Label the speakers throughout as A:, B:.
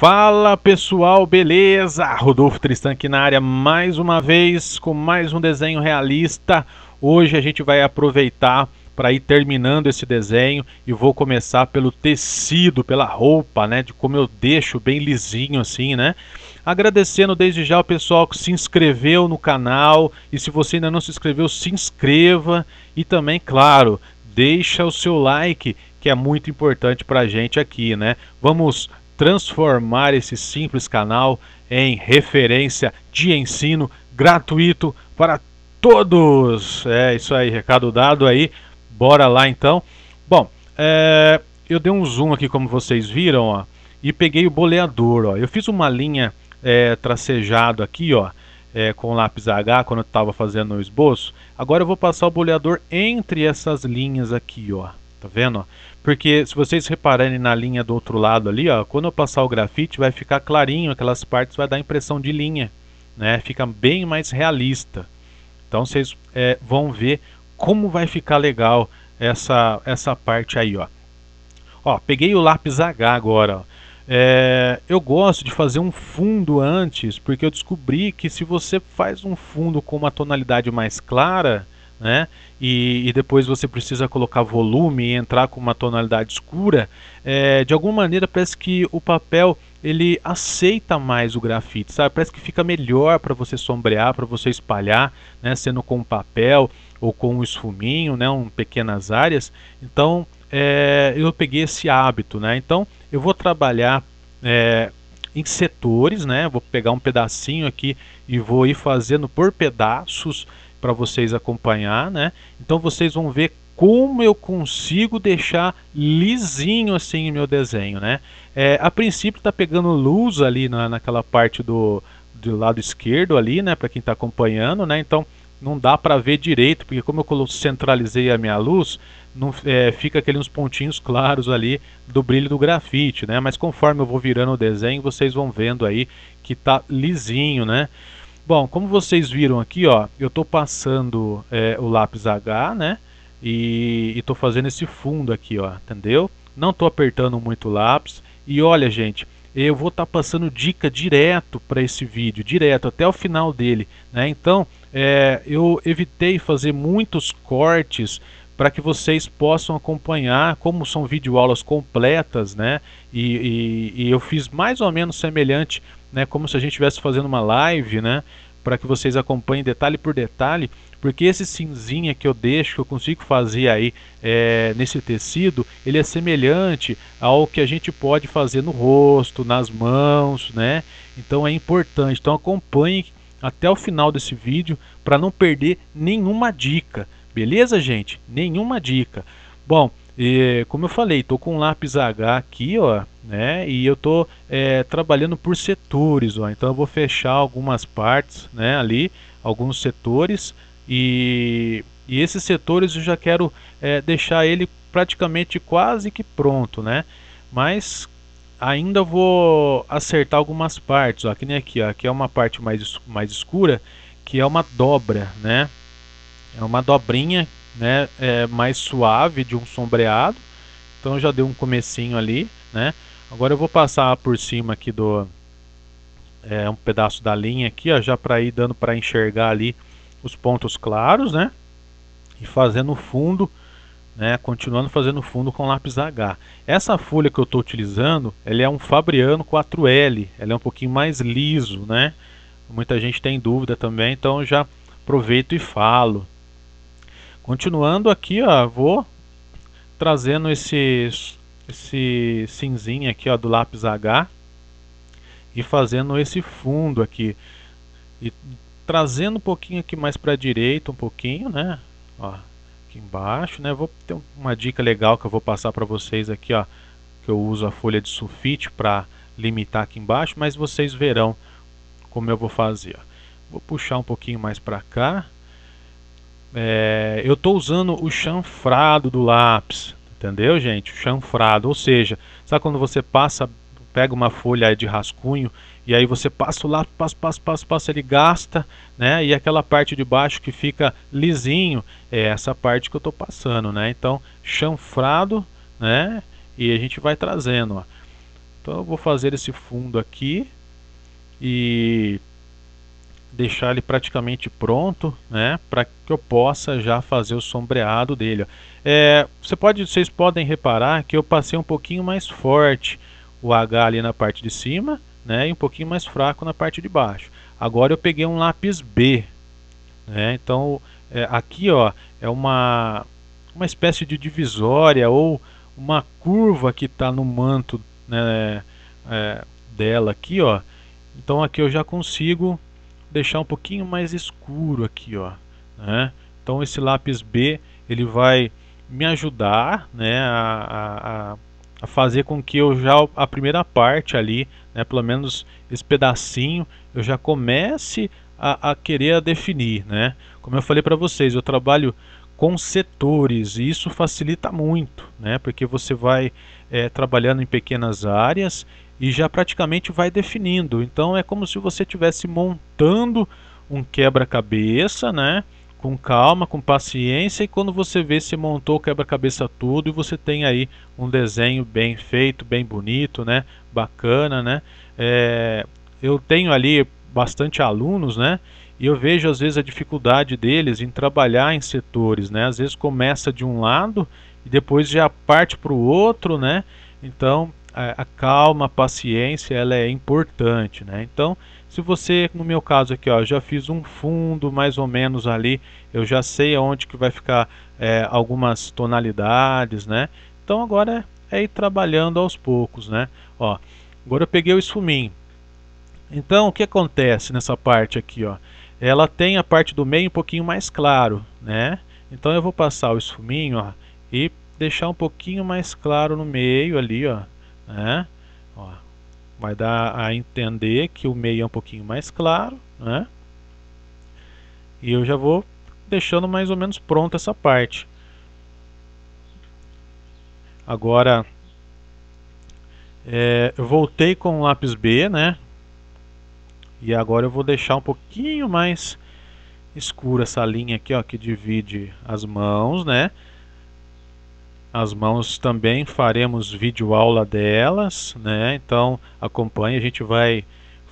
A: Fala pessoal, beleza? Rodolfo Tristan aqui na área mais uma vez com mais um desenho realista. Hoje a gente vai aproveitar para ir terminando esse desenho e vou começar pelo tecido, pela roupa, né? De como eu deixo bem lisinho assim, né? Agradecendo desde já o pessoal que se inscreveu no canal e se você ainda não se inscreveu, se inscreva e também, claro, deixa o seu like que é muito importante para a gente aqui, né? Vamos transformar esse simples canal em referência de ensino gratuito para todos. É isso aí, recado dado aí. Bora lá então. Bom, eu dei um zoom aqui como vocês viram, ó, e peguei o boleador, ó. Eu fiz uma linha tracejado aqui, ó, com lápis H quando eu estava fazendo o esboço. Agora eu vou passar o boleador entre essas linhas aqui, ó. Tá vendo? Ó? Porque se vocês repararem na linha do outro lado ali, ó, quando eu passar o grafite vai ficar clarinho, aquelas partes vai dar impressão de linha, né? Fica bem mais realista. Então vocês vão ver como vai ficar legal essa parte aí, ó. Ó, peguei o lápis H agora, ó. Eu gosto de fazer um fundo antes, porque eu descobri que se você faz um fundo com uma tonalidade mais clara, né, e depois você precisa colocar volume e entrar com uma tonalidade escura, de alguma maneira parece que o papel ele aceita mais o grafite, sabe? Parece que fica melhor para você sombrear, para você espalhar, né, sendo com papel ou com um esfuminho, né, pequenas áreas. Então eu peguei esse hábito, né? Então eu vou trabalhar em setores, né? Vou pegar um pedacinho aqui e vou ir fazendo por pedaços para vocês acompanhar, né? Então vocês vão ver como eu consigo deixar lisinho assim o meu desenho, né? A princípio está pegando luz ali naquela parte do lado esquerdo ali, né? Para quem está acompanhando, né? Então não dá para ver direito, porque como eu centralizei a minha luz, não, fica aqueles pontinhos claros ali do brilho do grafite, né? Mas conforme eu vou virando o desenho, vocês vão vendo aí que tá lisinho, né? Bom, como vocês viram aqui, ó, eu estou passando o lápis H, né? E estou fazendo esse fundo aqui, ó, entendeu? Não estou apertando muito o lápis. E olha, gente, eu vou estar passando dica direto para esse vídeo, direto até o final dele, né? Então, eu evitei fazer muitos cortes para que vocês possam acompanhar, como são videoaulas completas, né? E eu fiz mais ou menos semelhante, né? Como se a gente estivesse fazendo uma live, né? Para que vocês acompanhem detalhe por detalhe, porque esse cinzinha que eu deixo, que eu consigo fazer aí nesse tecido, ele é semelhante ao que a gente pode fazer no rosto, nas mãos, né? Então é importante. Então acompanhe até o final desse vídeo para não perder nenhuma dica. Beleza, gente? Nenhuma dica. Bom, como eu falei, estou com um lápis H aqui, ó, né? E eu estou trabalhando por setores, ó. Então eu vou fechar algumas partes, né? Ali, alguns setores e esses setores eu já quero deixar ele praticamente quase que pronto, né? Mas ainda vou acertar algumas partes, ó. Que nem aqui, ó. Aqui é uma parte mais escura, que é uma dobra, né? É uma dobrinha, né, mais suave de um sombreado. Então já deu um comecinho ali, né? Agora eu vou passar por cima aqui do um pedaço da linha aqui, ó, já para ir dando para enxergar ali os pontos claros, né? E fazendo fundo, né? Continuando fazendo fundo com lápis H. Essa folha que eu estou utilizando, ele é um Fabriano 4L, ela é um pouquinho mais liso, né? Muita gente tem dúvida também, então eu já aproveito e falo. Continuando aqui, ó, vou trazendo esse cinzinho aqui, ó, do lápis H e fazendo esse fundo aqui e trazendo um pouquinho aqui mais para a direita, um pouquinho, né? Ó, aqui embaixo, né? Vou ter uma dica legal que eu vou passar para vocês aqui, ó, que eu uso a folha de sulfite para limitar aqui embaixo, mas vocês verão como eu vou fazer. Ó. Vou puxar um pouquinho mais para cá. Eu estou usando o chanfrado do lápis, entendeu, gente? O chanfrado, ou seja, sabe quando você pega uma folha de rascunho e aí você passa o lápis, passa, ele gasta, né? E aquela parte de baixo que fica lisinho, é essa parte que eu estou passando, né? Então, chanfrado, né? E a gente vai trazendo, ó. Então eu vou fazer esse fundo aqui e deixar ele praticamente pronto, né, para que eu possa já fazer o sombreado dele. Vocês podem reparar que eu passei um pouquinho mais forte o H ali na parte de cima, né, e um pouquinho mais fraco na parte de baixo. Agora eu peguei um lápis B, né, então aqui ó, é uma espécie de divisória ou uma curva que está no manto, né, dela aqui ó. Então aqui eu já consigo deixar um pouquinho mais escuro aqui ó, né? Então esse lápis B ele vai me ajudar, né, a fazer com que eu já a primeira parte ali, né, pelo menos esse pedacinho eu já comece a querer definir, né? Como eu falei para vocês, eu trabalho com setores e isso facilita muito, né? Porque você vai trabalhando em pequenas áreas e já praticamente vai definindo. Então é como se você estivesse montando um quebra-cabeça, né? Com calma, com paciência, e quando você vê, se montou o quebra-cabeça tudo e você tem aí um desenho bem feito, bem bonito, né? Bacana, né? Eu tenho ali bastante alunos, né? E eu vejo às vezes a dificuldade deles em trabalhar em setores, né? Às vezes começa de um lado e depois já parte para o outro, né? Então a calma, a paciência, ela é importante, né? Então, se você, no meu caso aqui, ó, já fiz um fundo mais ou menos ali, eu já sei aonde que vai ficar algumas tonalidades, né? Então agora é ir trabalhando aos poucos, né? Ó, agora eu peguei o esfuminho. Então o que acontece nessa parte aqui, ó? Ela tem a parte do meio um pouquinho mais claro, né? Então eu vou passar o esfuminho, ó, e deixar um pouquinho mais claro no meio ali, ó, né? Ó, vai dar a entender que o meio é um pouquinho mais claro, né? E eu já vou deixando mais ou menos pronta essa parte. Agora eu voltei com o lápis B, né? E agora eu vou deixar um pouquinho mais escura essa linha aqui, ó, que divide as mãos, né? As mãos também faremos vídeo aula delas, né? Então acompanhe, a gente vai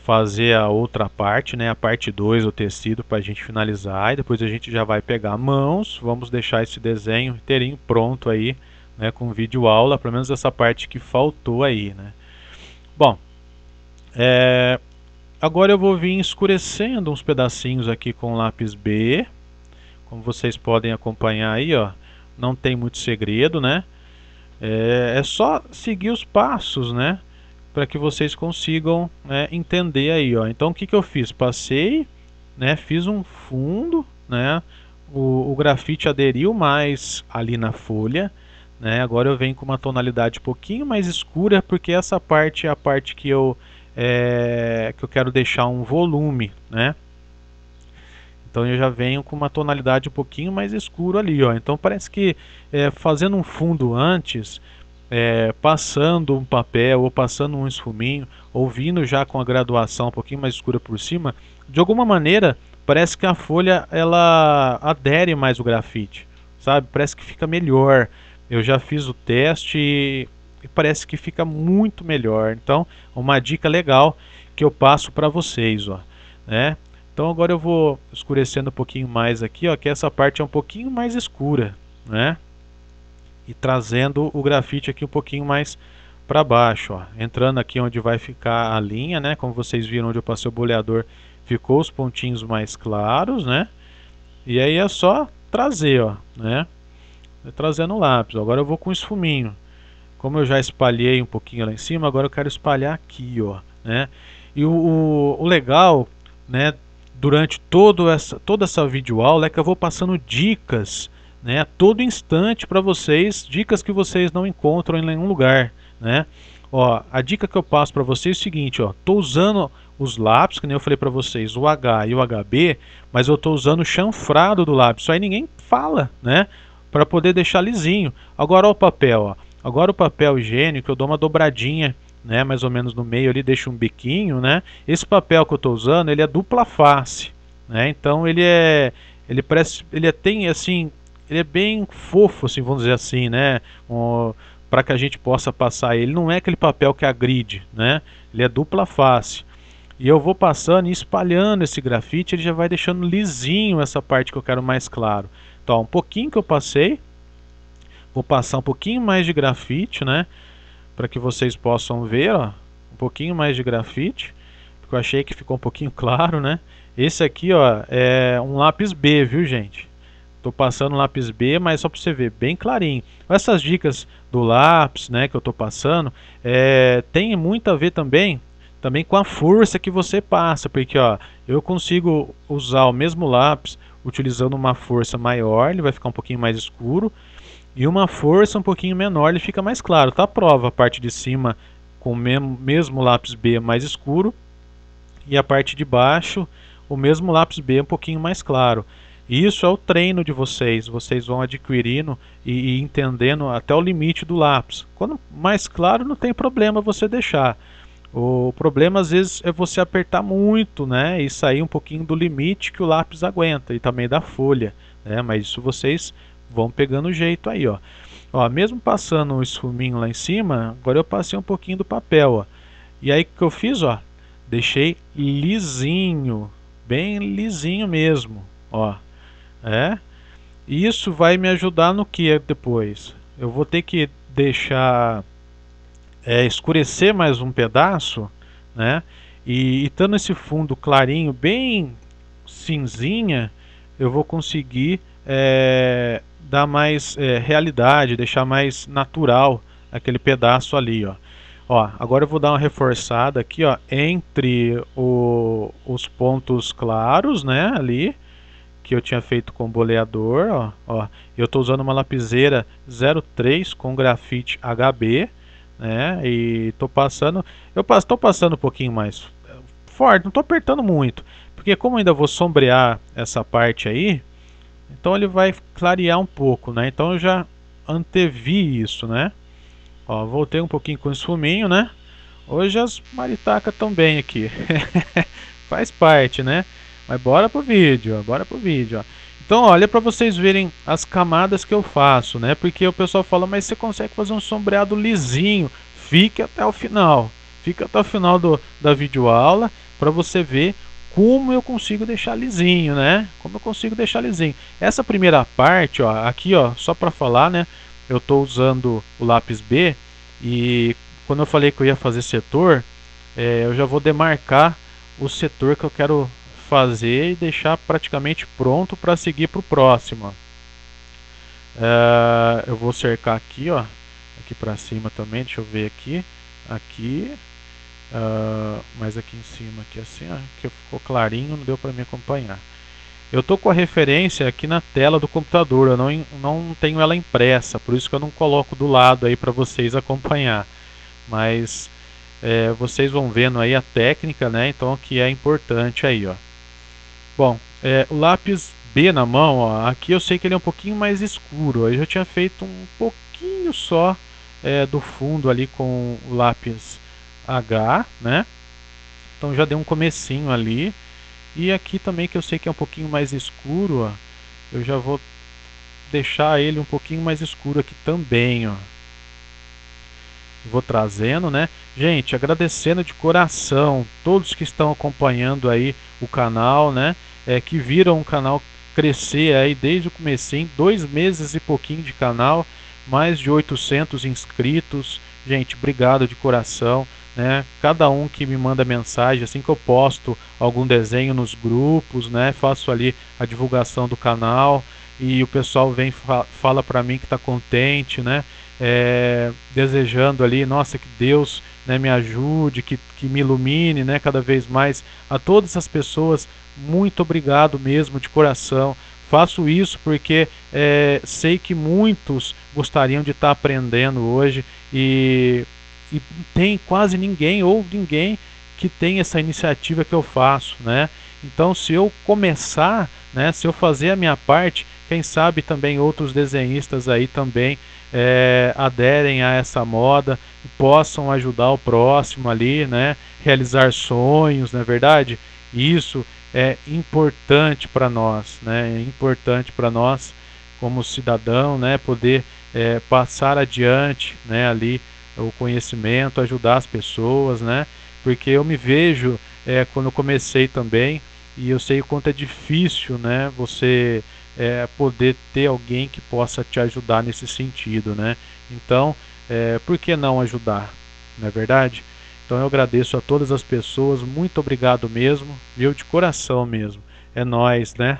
A: fazer a outra parte, né? A parte 2, o tecido, para a gente finalizar. E depois a gente já vai pegar mãos, vamos deixar esse desenho inteirinho pronto aí, né? Com vídeo aula, pelo menos essa parte que faltou aí, né? Bom, agora eu vou vir escurecendo uns pedacinhos aqui com o lápis B. Como vocês podem acompanhar aí, ó, não tem muito segredo, né? É só seguir os passos, né? Para que vocês consigam, né, entender aí, ó. Então o que eu fiz? Passei, né? Fiz um fundo, né? O grafite aderiu mais ali na folha, né? Agora eu venho com uma tonalidade um pouquinho mais escura, porque essa parte é a parte que eu quero deixar um volume, né? Então eu já venho com uma tonalidade um pouquinho mais escuro ali, ó. Então parece que fazendo um fundo antes, passando um papel ou passando um esfuminho, ou vindo já com a graduação um pouquinho mais escura por cima, de alguma maneira parece que a folha ela adere mais o grafite, sabe? Parece que fica melhor. Eu já fiz o teste e parece que fica muito melhor. Então, uma dica legal que eu passo para vocês, ó, né? Então agora eu vou escurecendo um pouquinho mais aqui, ó, que essa parte é um pouquinho mais escura, né? E trazendo o grafite aqui um pouquinho mais para baixo, ó. Entrando aqui onde vai ficar a linha, né? Como vocês viram onde eu passei o boleador, ficou os pontinhos mais claros, né? E aí é só trazer, ó, né? Trazendo o lápis. Agora eu vou com esfuminho. Como eu já espalhei um pouquinho lá em cima, agora eu quero espalhar aqui, ó, né? E o legal, né, durante toda essa videoaula é que eu vou passando dicas, né, a todo instante para vocês, dicas que vocês não encontram em nenhum lugar, né? Ó, a dica que eu passo para vocês é o seguinte, ó, tô usando os lápis, que nem eu falei para vocês, o H e o HB, mas eu tô usando o chanfrado do lápis, isso aí ninguém fala, né? Para poder deixar lisinho. Agora ó, o papel, ó. Agora o papel higiênico eu dou uma dobradinha, né, mais ou menos no meio ali, deixo um biquinho, né? Esse papel que eu estou usando, ele é dupla face, né? Então ele parece, tem assim, ele é bem fofo, assim, vamos dizer assim, né? para que a gente possa passar ele. Não é aquele papel que agride, né? Ele é dupla face. E eu vou passando e espalhando esse grafite, ele já vai deixando lisinho essa parte que eu quero mais claro. Então, ó, um pouquinho que eu passei, vou passar um pouquinho mais de grafite, né? Para que vocês possam ver, ó, um pouquinho mais de grafite, porque eu achei que ficou um pouquinho claro, né? Esse aqui, ó, é um lápis B, viu, gente? Tô passando lápis B, mas só para você ver, bem clarinho. Essas dicas do lápis, né, que eu tô passando, tem muito a ver também com a força que você passa, porque ó, eu consigo usar o mesmo lápis utilizando uma força maior, ele vai ficar um pouquinho mais escuro, e uma força um pouquinho menor, ele fica mais claro. Tá a prova, a parte de cima com o mesmo lápis B mais escuro, e a parte de baixo o mesmo lápis B um pouquinho mais claro. Isso é o treino de vocês, vocês vão adquirindo e entendendo até o limite do lápis. Quando mais claro, não tem problema você deixar. O problema às vezes é você apertar muito, né, e sair um pouquinho do limite que o lápis aguenta, e também da folha, né, mas isso vocês vão pegando o jeito aí, ó. Ó, mesmo passando o esfuminho lá em cima, agora eu passei um pouquinho do papel, ó. E aí o que eu fiz, ó, deixei lisinho, bem lisinho mesmo, ó. E isso vai me ajudar no que depois? Eu vou ter que deixar escurecer mais um pedaço, né? E estando esse fundo clarinho, bem cinzinha, eu vou conseguir dar mais realidade, deixar mais natural aquele pedaço ali, ó. Ó, agora eu vou dar uma reforçada aqui, ó, entre os pontos claros, né, ali, que eu tinha feito com boleador, ó, ó. Eu estou usando uma lapiseira 03 com grafite HB, né, e estou passando, estou passando um pouquinho mais forte, não estou apertando muito, porque como ainda vou sombrear essa parte aí, então ele vai clarear um pouco, né, então eu já antevi isso, né. Ó, voltei um pouquinho com o esfuminho, né? Hoje as maritacas estão bem aqui. Faz parte, né? Mas bora pro vídeo, ó, bora pro vídeo, ó. Então, olha para vocês verem as camadas que eu faço, né? Porque o pessoal fala, mas você consegue fazer um sombreado lisinho. Fique até o final. Fica até o final da videoaula para você ver como eu consigo deixar lisinho, né? Como eu consigo deixar lisinho. Essa primeira parte, ó, aqui, ó, só para falar, né? Eu estou usando o lápis B e quando eu falei que eu ia fazer setor, eu já vou demarcar o setor que eu quero fazer e deixar praticamente pronto para seguir para o próximo. Eu vou cercar aqui, ó, aqui para cima também, deixa eu ver aqui, aqui, mas aqui em cima, aqui assim, ó, que ficou clarinho, não deu para me acompanhar. Eu estou com a referência aqui na tela do computador, eu não tenho ela impressa, por isso que eu não coloco do lado aí para vocês acompanhar. Mas vocês vão vendo aí a técnica, né? Então que é importante aí, ó. Bom, o lápis B na mão, ó, aqui eu sei que ele é um pouquinho mais escuro. Eu já tinha feito um pouquinho só do fundo ali com o lápis H, né? Então já deu um comecinho ali. E aqui também que eu sei que é um pouquinho mais escuro, ó, eu já vou deixar ele um pouquinho mais escuro aqui também, ó. Vou trazendo, né? Gente, agradecendo de coração todos que estão acompanhando aí o canal, né? Que viram o canal crescer aí desde o comecinho, 2 meses e pouquinho de canal, mais de 800 inscritos. Gente, obrigado de coração, né? Cada um que me manda mensagem, assim que eu posto algum desenho nos grupos, né? Faço ali a divulgação do canal e o pessoal vem fala para mim que está contente, né? Desejando ali, nossa, que Deus, né, me ajude, que me ilumine, né, cada vez mais. A todas as pessoas, muito obrigado mesmo, de coração. Faço isso porque sei que muitos gostariam de estar aprendendo hoje e tem quase ninguém ou ninguém que tem essa iniciativa que eu faço, né? Então, se eu começar, né, se eu fazer a minha parte, quem sabe também outros desenhistas aí também aderem a essa moda e possam ajudar o próximo ali, né? Realizar sonhos, não é verdade? Isso é importante para nós, né? É importante para nós como cidadão, né? Poder passar adiante, né, ali o conhecimento, ajudar as pessoas, né, porque eu me vejo quando eu comecei também, e eu sei o quanto é difícil, né, você poder ter alguém que possa te ajudar nesse sentido, né. Então, por que não ajudar, não é verdade? Então eu agradeço a todas as pessoas, muito obrigado mesmo, viu, de coração mesmo. É nóis, né?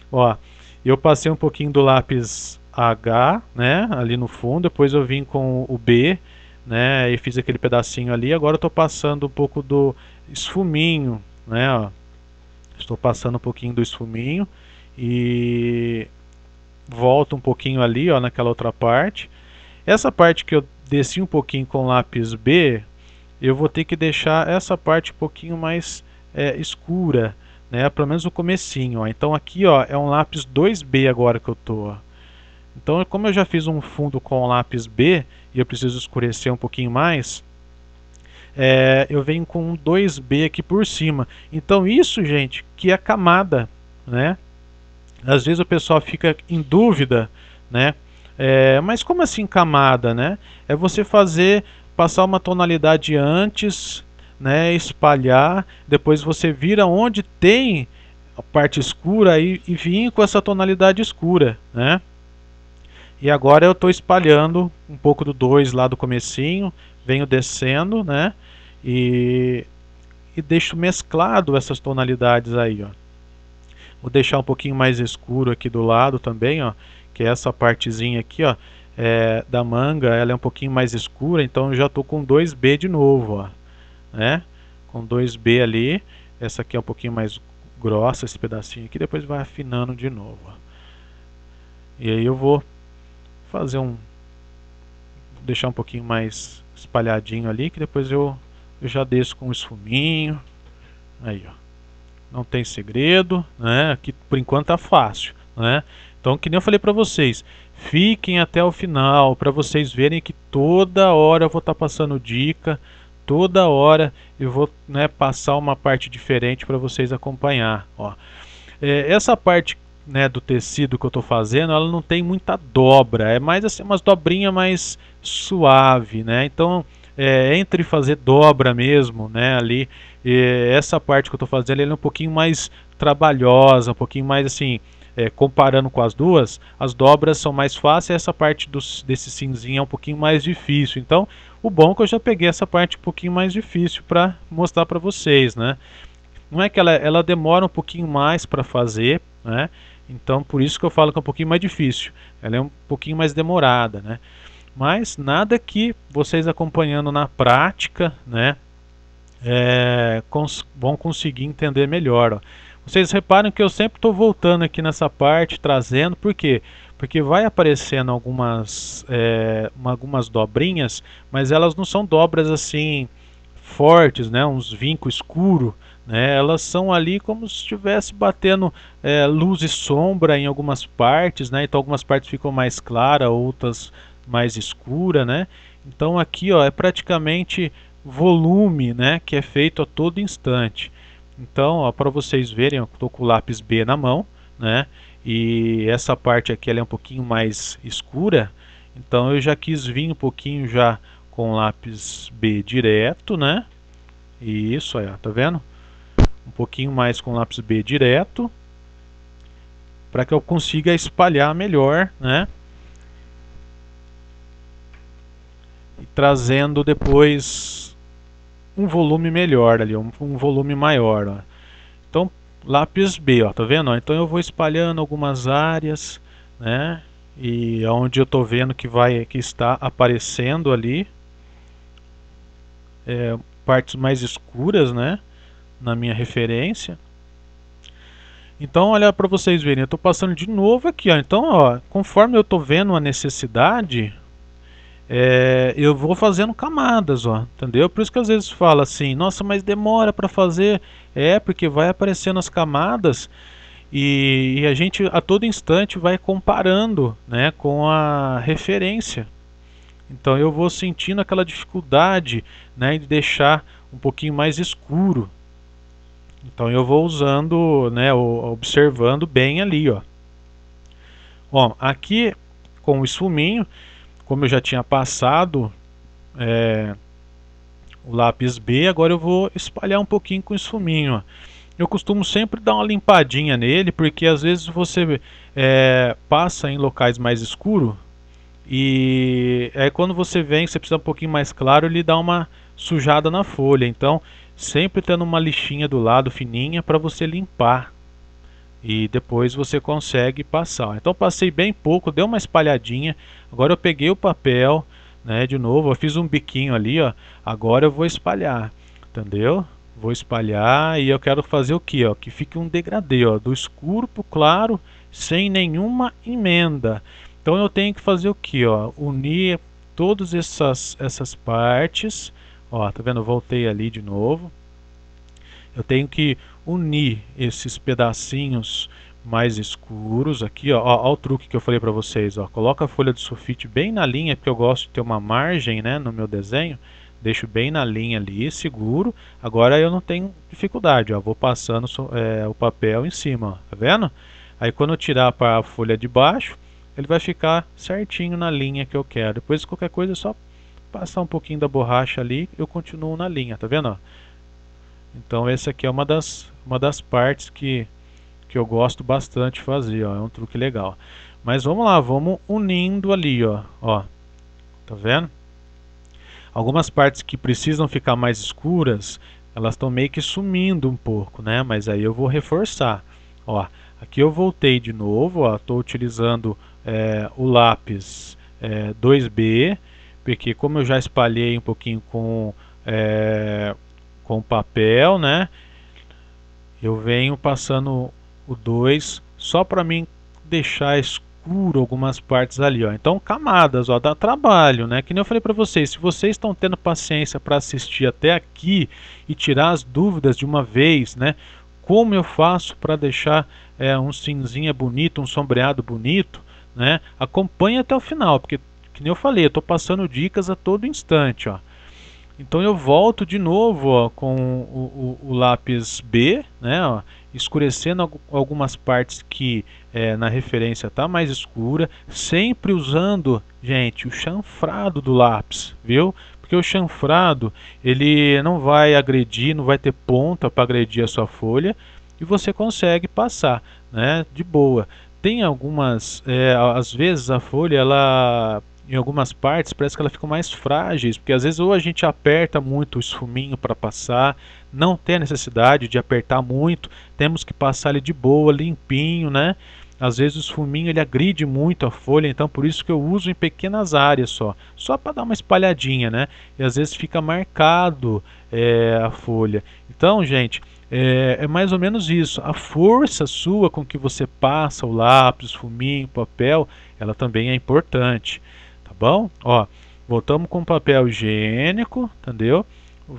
A: Ó, eu passei um pouquinho do lápis H, né, ali no fundo, depois eu vim com o B, né, e fiz aquele pedacinho ali. Agora eu tô passando um pouco do esfuminho, né, ó. Estou passando um pouquinho do esfuminho e volto um pouquinho ali, ó, naquela outra parte. Essa parte que eu desci um pouquinho com o lápis B, eu vou ter que deixar essa parte um pouquinho mais escura, né? Pelo menos o comecinho, ó. Então aqui, ó, é um lápis 2B agora que eu tô, ó. Então, como eu já fiz um fundo com o lápis B e eu preciso escurecer um pouquinho mais, eu venho com um 2B aqui por cima. Então isso, gente, que é camada, né? Às vezes o pessoal fica em dúvida, né? Mas como assim camada, né? É você passar uma tonalidade antes, né? Espalhar, depois você vira onde tem a parte escura e vir com essa tonalidade escura, né? E agora eu estou espalhando um pouco do 2 lá do comecinho, venho descendo, né? E, e deixo mesclado essas tonalidades aí, ó. Vou deixar um pouquinho mais escuro aqui do lado também, ó, que é essa partezinha aqui, ó, da manga, ela é um pouquinho mais escura, então eu já estou com 2B de novo, ó, né? Com 2B ali, essa aqui é um pouquinho mais grossa, esse pedacinho aqui, depois vai afinando de novo, ó. E aí eu vou fazer deixar um pouquinho mais espalhadinho ali, que depois eu já desço com o esfuminho, aí, ó. Não tem segredo, né? Aqui por enquanto tá fácil, né? Então, que nem eu falei para vocês, fiquem até o final para vocês verem que toda hora eu vou estar passando dica, toda hora eu vou, né, passar uma parte diferente para vocês acompanhar, ó. Essa parte, né, do tecido que eu estou fazendo, ela não tem muita dobra, é mais assim umas dobrinhas mais suave, né? Então, entre fazer dobra mesmo, né, ali, essa parte que eu estou fazendo, ela é um pouquinho mais trabalhosa, um pouquinho mais assim, comparando com as duas, as dobras são mais fáceis, essa parte desse cinzinho é um pouquinho mais difícil. Então, o bom é que eu já peguei essa parte um pouquinho mais difícil para mostrar para vocês, né? Não é que ela demora um pouquinho mais para fazer, né? Então, por isso que eu falo que é um pouquinho mais difícil. Ela é um pouquinho mais demorada, né? Mas nada que vocês acompanhando na prática, né, vão conseguir entender melhor, ó. Vocês reparam que eu sempre estou voltando aqui nessa parte, trazendo, por quê? Porque vai aparecendo algumas dobrinhas, mas elas não são dobras assim fortes, né? Uns vincos escuros, né? Elas são ali como se estivesse batendo luz e sombra em algumas partes, né? Então algumas partes ficam mais claras, outras mais escuras, né? Então aqui, ó, é praticamente volume, né, que é feito a todo instante. Então, para vocês verem, eu estou com o lápis B na mão, né, e essa parte aqui ela é um pouquinho mais escura, então eu já quis vir um pouquinho já com o lápis B direto, né, e isso aí, ó, tá vendo? Um pouquinho mais com o lápis B direto, para que eu consiga espalhar melhor, né, e trazendo depois um volume melhor ali, um volume maior, ó. Então, lápis B, ó, tá vendo? Ó? Então eu vou espalhando algumas áreas, né? E onde eu estou vendo que está aparecendo ali partes mais escuras, né? Na minha referência. Então, olha para vocês verem, eu estou passando de novo aqui, ó. Então, ó, conforme eu estou vendo a necessidade, eu vou fazendo camadas, ó, entendeu? Por isso que às vezes fala assim, nossa, mas demora para fazer. Porque vai aparecendo as camadas e a gente a todo instante vai comparando, né, com a referência. Então eu vou sentindo aquela dificuldade, né, de deixar um pouquinho mais escuro. Então eu vou usando, né, observando bem ali, ó. Bom, aqui com o esfuminho. Como eu já tinha passado o lápis B, agora eu vou espalhar um pouquinho com o esfuminho, ó. Eu costumo sempre dar uma limpadinha nele, porque às vezes você passa em locais mais escuros e quando você vem, você precisa um pouquinho mais claro, ele dá uma sujada na folha. Então, sempre tendo uma lixinha do lado fininha para você limpar e depois você consegue passar. Então, passei bem pouco, deu uma espalhadinha. Agora eu peguei o papel, né, de novo, eu fiz um biquinho ali, ó. Agora eu vou espalhar, entendeu? Vou espalhar e eu quero fazer o que, ó? Que fique um degradê, ó, do escuro pro claro, sem nenhuma emenda. Então eu tenho que fazer o que, ó? Unir todas essas partes, ó, tá vendo? Eu voltei ali de novo. Eu tenho que unir esses pedacinhos mais escuros aqui, ó. Ó o truque que eu falei para vocês, ó. Coloca a folha de sulfite bem na linha, porque eu gosto de ter uma margem, né, no meu desenho. Deixo bem na linha ali, seguro. Agora eu não tenho dificuldade, ó. Vou passando o papel em cima, ó. Tá vendo? Aí quando eu tirar para a folha de baixo, ele vai ficar certinho na linha que eu quero. Depois qualquer coisa é só passar um pouquinho da borracha ali, eu continuo na linha, tá vendo, ó? Então essa aqui é uma das partes que eu gosto bastante de fazer, ó. É um truque legal. Mas vamos lá, vamos unindo ali, ó. Ó, tá vendo? Algumas partes que precisam ficar mais escuras, elas estão meio que sumindo um pouco, né? Mas aí eu vou reforçar. Ó, aqui eu voltei de novo, ó. Estou utilizando o lápis 2B, porque como eu já espalhei um pouquinho com papel, né? Eu venho passando o 2 só para mim deixar escuro algumas partes ali, ó. Então camadas, ó, dá trabalho, né? Que nem eu falei para vocês, se vocês estão tendo paciência para assistir até aqui e tirar as dúvidas de uma vez, né? Como eu faço para deixar um cinzinha bonito, um sombreado bonito, né? Acompanhe até o final, porque que nem eu falei, eu estou passando dicas a todo instante, ó. Então eu volto de novo, ó, com o lápis B, né, ó, escurecendo algumas partes que na referência tá mais escura, sempre usando, gente, o chanfrado do lápis, viu? Porque o chanfrado, ele não vai agredir, não vai ter ponta para agredir a sua folha e você consegue passar, né, de boa. Tem algumas, às vezes a folha, ela em algumas partes parece que ela fica mais frágeis, porque às vezes ou a gente aperta muito o esfuminho para passar, não tem a necessidade de apertar muito, temos que passar ele de boa, limpinho, né? Às vezes o esfuminho ele agride muito a folha, então por isso que eu uso em pequenas áreas só para dar uma espalhadinha, né? E às vezes fica marcado a folha. Então, gente, é mais ou menos isso. A força sua com que você passa o lápis, o esfuminho, o papel, ela também é importante. Tá bom? Ó, voltamos com papel higiênico, entendeu?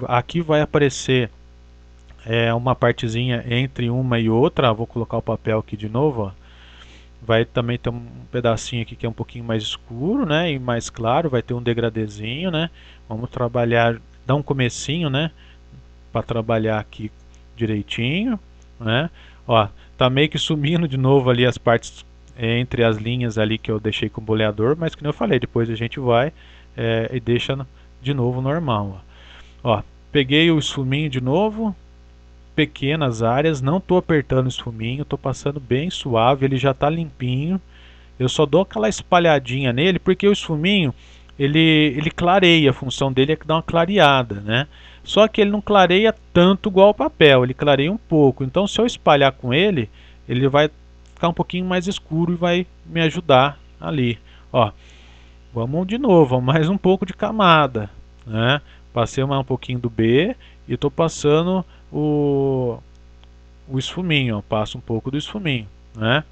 A: Aqui vai aparecer uma partezinha entre uma e outra. Vou colocar o papel aqui de novo, ó. Vai também ter um pedacinho aqui que é um pouquinho mais escuro, né? E mais claro, vai ter um degradezinho, né? Vamos trabalhar, dar um comecinho, né? Para trabalhar aqui direitinho, né? Ó, tá meio que sumindo de novo ali as partes entre as linhas ali que eu deixei com o boleador, mas como eu falei, depois a gente vai e deixa de novo normal. Ó, peguei o esfuminho de novo, pequenas áreas, não estou apertando o esfuminho, estou passando bem suave, ele já está limpinho. Eu só dou aquela espalhadinha nele, porque o esfuminho ele clareia, a função dele é que dá uma clareada, né? Só que ele não clareia tanto igual o papel, ele clareia um pouco. Então se eu espalhar com ele, ele vai ficar um pouquinho mais escuro e vai me ajudar ali. Ó, vamos de novo, mais um pouco de camada, né? Passei um pouquinho do B e estou passando o esfuminho, ó. Passo um pouco do esfuminho, né?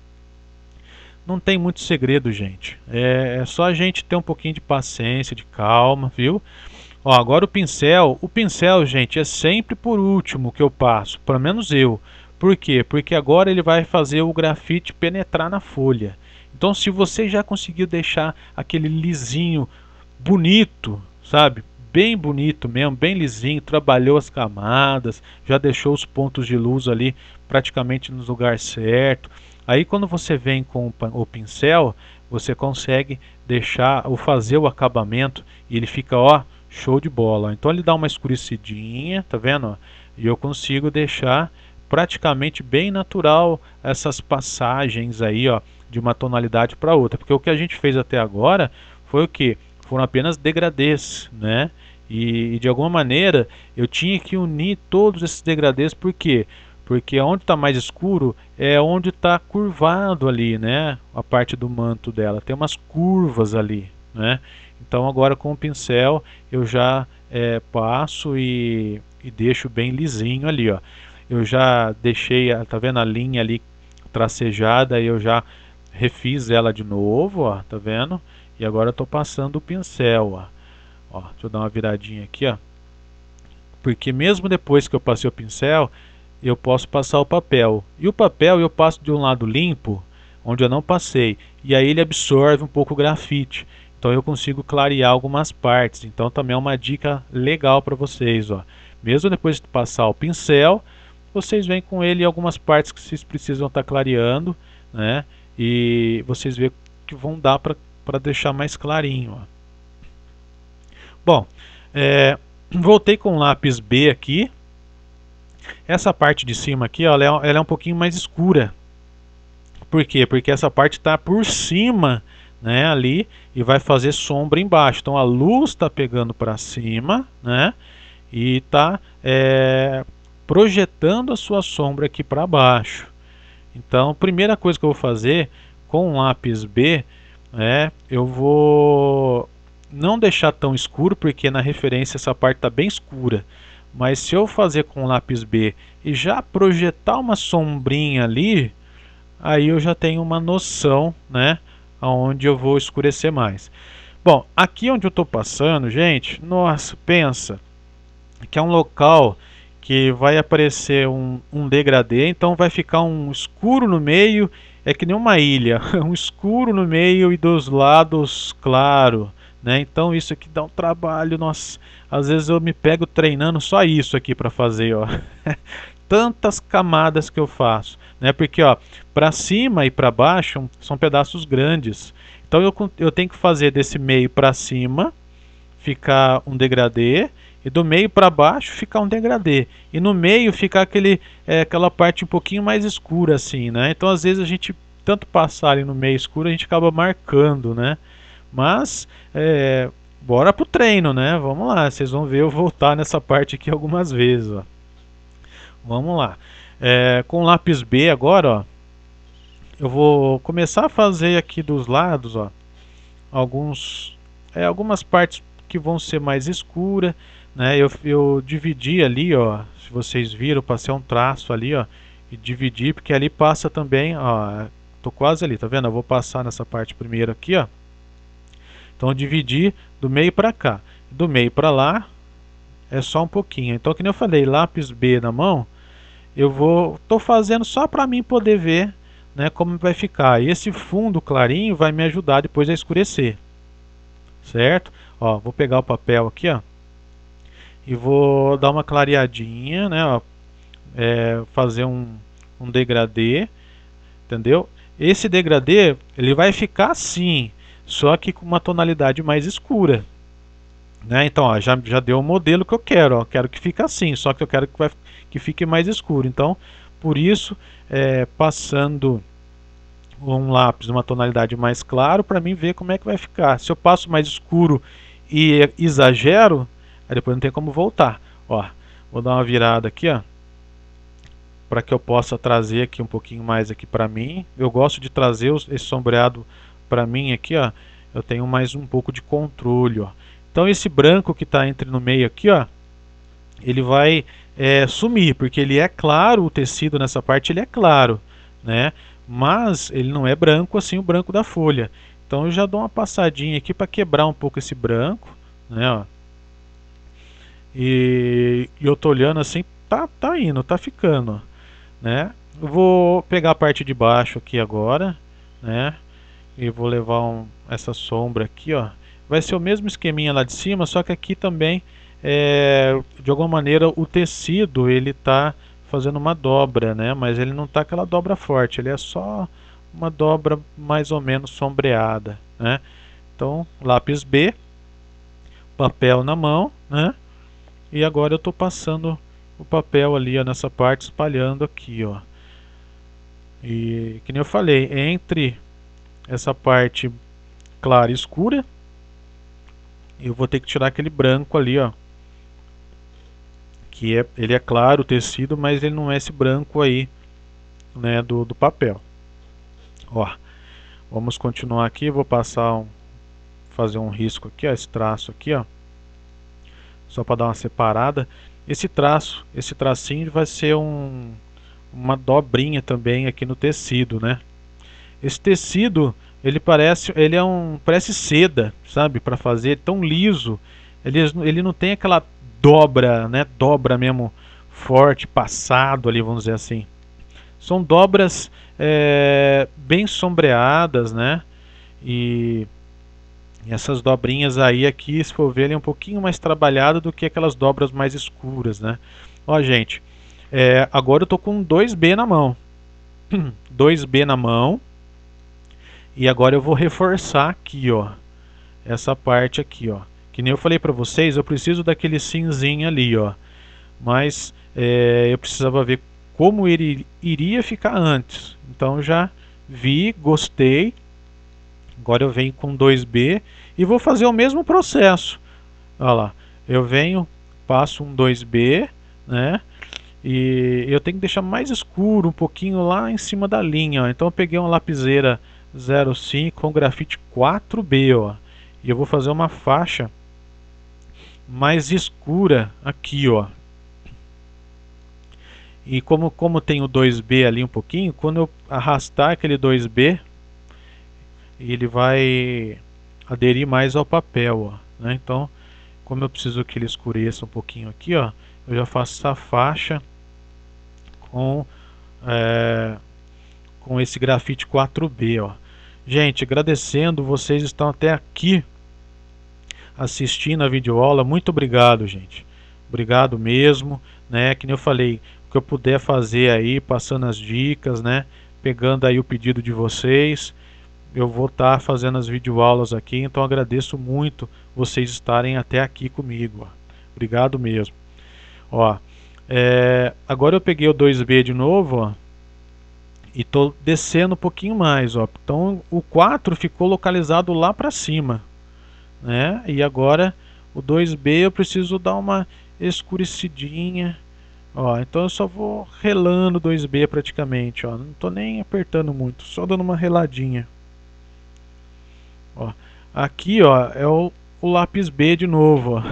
A: Não tem muito segredo, gente. É só a gente ter um pouquinho de paciência, de calma, viu? Ó, agora o pincel, gente, é sempre por último que eu passo, pelo menos eu. Por quê? Porque agora ele vai fazer o grafite penetrar na folha. Então, se você já conseguiu deixar aquele lisinho bonito, sabe? Bem bonito mesmo, bem lisinho, trabalhou as camadas, já deixou os pontos de luz ali praticamente no lugar certo. Aí quando você vem com o pincel, você consegue deixar ou fazer o acabamento e ele fica, ó, show de bola. Então ele dá uma escurecidinha, tá vendo? Ó? E eu consigo deixar praticamente bem natural essas passagens aí, ó, de uma tonalidade para outra, porque o que a gente fez até agora foi o que? Foram apenas degradês, né? E de alguma maneira eu tinha que unir todos esses degradês, por quê? Porque onde está mais escuro é onde está curvado ali, né? A parte do manto dela tem umas curvas ali, né? Então agora com o pincel eu já passo e deixo bem lisinho ali, ó. Eu já deixei, tá vendo a linha ali tracejada, eu já refiz ela de novo, ó, tá vendo? E agora eu tô passando o pincel, ó. Ó, deixa eu dar uma viradinha aqui, ó. Porque mesmo depois que eu passei o pincel, eu posso passar o papel. E o papel eu passo de um lado limpo, onde eu não passei, e aí ele absorve um pouco o grafite. Então eu consigo clarear algumas partes. Então também é uma dica legal para vocês, ó. Mesmo depois de passar o pincel, vocês vêm com ele algumas partes que vocês precisam estar clareando, né? E vocês vê que vão dar para deixar mais clarinho, ó. Bom, voltei com o lápis B aqui. Essa parte de cima aqui, ó, ela é um pouquinho mais escura. Por quê? Porque essa parte está por cima, né, ali, e vai fazer sombra embaixo. Então a luz está pegando para cima, né, e está projetando a sua sombra aqui para baixo. Então, a primeira coisa que eu vou fazer com o lápis B, eu vou não deixar tão escuro, porque na referência essa parte está bem escura. Mas se eu fazer com o lápis B e já projetar uma sombrinha ali, aí eu já tenho uma noção, né, aonde eu vou escurecer mais. Bom, aqui onde eu estou passando, gente, nossa, pensa que é um local que vai aparecer um degradê, então vai ficar um escuro no meio, é que nem uma ilha, um escuro no meio e dos lados claro, né? Então isso aqui dá um trabalho, nossa, às vezes eu me pego treinando só isso aqui para fazer, ó. Tantas camadas que eu faço, né? Porque, ó, para cima e para baixo são pedaços grandes, então eu tenho que fazer desse meio para cima ficar um degradê, e do meio para baixo ficar um degradê, e no meio ficar aquela parte um pouquinho mais escura assim, né? Então às vezes a gente tanto passar ali no meio escuro a gente acaba marcando, né? Mas bora pro treino, né? Vamos lá, vocês vão ver eu voltar nessa parte aqui algumas vezes, ó. Vamos lá. Com o lápis B agora, ó, eu vou começar a fazer aqui dos lados, ó, algumas partes que vão ser mais escuras, né? Eu dividi ali, ó, se vocês viram, passei um traço ali, ó, e dividi, porque ali passa também, ó, tô quase ali, tá vendo? Eu vou passar nessa parte primeiro aqui, ó. Então eu dividi do meio para cá, do meio para lá é só um pouquinho. Então, que nem eu falei, lápis B na mão, tô fazendo só para mim poder ver, né, como vai ficar. E esse fundo clarinho vai me ajudar depois a escurecer, certo? Ó, vou pegar o papel aqui, ó, e vou dar uma clareadinha, né, ó, fazer um degradê, entendeu? Esse degradê ele vai ficar assim, só que com uma tonalidade mais escura, né? Então, ó, já deu o modelo que eu quero, ó, quero que fique assim, só que eu quero que fique mais escuro. Então, por isso, passando um lápis uma tonalidade mais claro para mim ver como é que vai ficar. Se eu passo mais escuro e exagero, aí depois não tem como voltar. Ó, vou dar uma virada aqui, ó, para que eu possa trazer aqui um pouquinho mais aqui para mim. Eu gosto de trazer esse sombreado para mim aqui, ó. Eu tenho mais um pouco de controle, ó. Então esse branco que está entre no meio aqui, ó, ele vai sumir, porque ele é claro, o tecido nessa parte ele é claro, né? Mas ele não é branco assim, o branco da folha. Então eu já dou uma passadinha aqui para quebrar um pouco esse branco, né? Ó. E eu tô olhando assim, tá indo, tá ficando, né? Eu vou pegar a parte de baixo aqui agora, né? E vou levar essa sombra aqui, ó. Vai ser o mesmo esqueminha lá de cima, só que aqui também, de alguma maneira, o tecido ele tá fazendo uma dobra, né? Mas ele não tá aquela dobra forte, ele é só uma dobra mais ou menos sombreada, né? Então, lápis B, papel na mão, né? E agora eu estou passando o papel ali, ó, nessa parte, espalhando aqui, ó. E que nem eu falei, entre essa parte clara e escura, eu vou ter que tirar aquele branco ali, ó. Ele é claro o tecido, mas ele não é esse branco aí, né, do papel. Ó, vamos continuar aqui, vou fazer um risco aqui, ó, esse traço aqui, ó, só para dar uma separada. Esse tracinho vai ser uma dobrinha também aqui no tecido, né? Esse tecido, parece seda, sabe, para fazer tão liso. Ele não tem aquela dobra, né? Dobra mesmo forte, passado ali, vamos dizer assim. São dobras bem sombreadas, né? E essas dobrinhas aí aqui, se for ver, ele é um pouquinho mais trabalhado do que aquelas dobras mais escuras, né? Ó, gente, agora eu tô com 2B na mão. 2B na mão. E agora eu vou reforçar aqui, ó, essa parte aqui, ó. Que nem eu falei pra vocês, eu preciso daquele cinzinho ali, ó. Mas eu precisava ver como ele iria ficar antes. Então já vi, gostei. Agora eu venho com 2B e vou fazer o mesmo processo. Olha lá, eu venho, passo um 2B, né? E eu tenho que deixar mais escuro um pouquinho lá em cima da linha, ó. Então eu peguei uma lapiseira 05 com grafite 4B, ó. E eu vou fazer uma faixa mais escura aqui, ó. E como tem o 2B ali um pouquinho, quando eu arrastar aquele 2B, ele vai aderir mais ao papel, ó, né? Então, como eu preciso que ele escureça um pouquinho aqui, ó, eu já faço essa faixa com esse grafite 4B, ó. Gente, agradecendo, vocês estão até aqui assistindo a videoaula, muito obrigado, gente. Obrigado mesmo, né? Que nem eu falei, o que eu puder fazer aí, passando as dicas, né? Pegando aí o pedido de vocês, eu vou estar fazendo as videoaulas aqui, então agradeço muito vocês estarem até aqui comigo, ó. Obrigado mesmo. Ó, agora eu peguei o 2B de novo, ó, e estou descendo um pouquinho mais, ó. Então o 4 ficou localizado lá para cima, né? E agora o 2B eu preciso dar uma escurecidinha, ó. Então eu só vou relando o 2B praticamente, ó. Não estou nem apertando muito, só dando uma reladinha. Ó, aqui, ó, é o lápis B de novo, ó.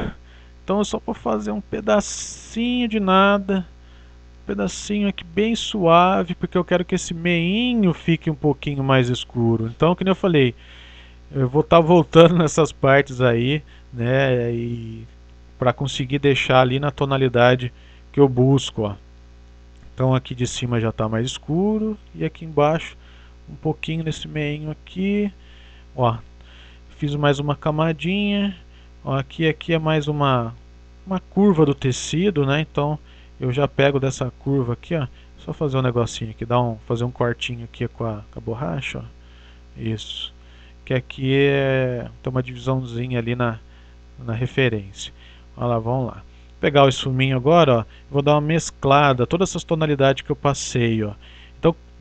A: Então eu só vou fazer um pedacinho de nada, um pedacinho aqui bem suave, porque eu quero que esse meinho fique um pouquinho mais escuro. Então, como eu falei, eu vou estar voltando nessas partes aí, né, e para conseguir deixar ali na tonalidade que eu busco, ó. Então aqui de cima já está mais escuro e aqui embaixo um pouquinho nesse meinho aqui, ó. Fiz mais uma camadinha, ó, aqui é mais uma curva do tecido, né? Então eu já pego dessa curva aqui, ó, só fazer um negocinho aqui, fazer um cortinho aqui com a borracha, ó. Isso. Que aqui tem uma divisãozinha ali na referência. Olha lá, vamos lá. Pegar o esfuminho agora, ó, vou dar uma mesclada, todas essas tonalidades que eu passei, ó.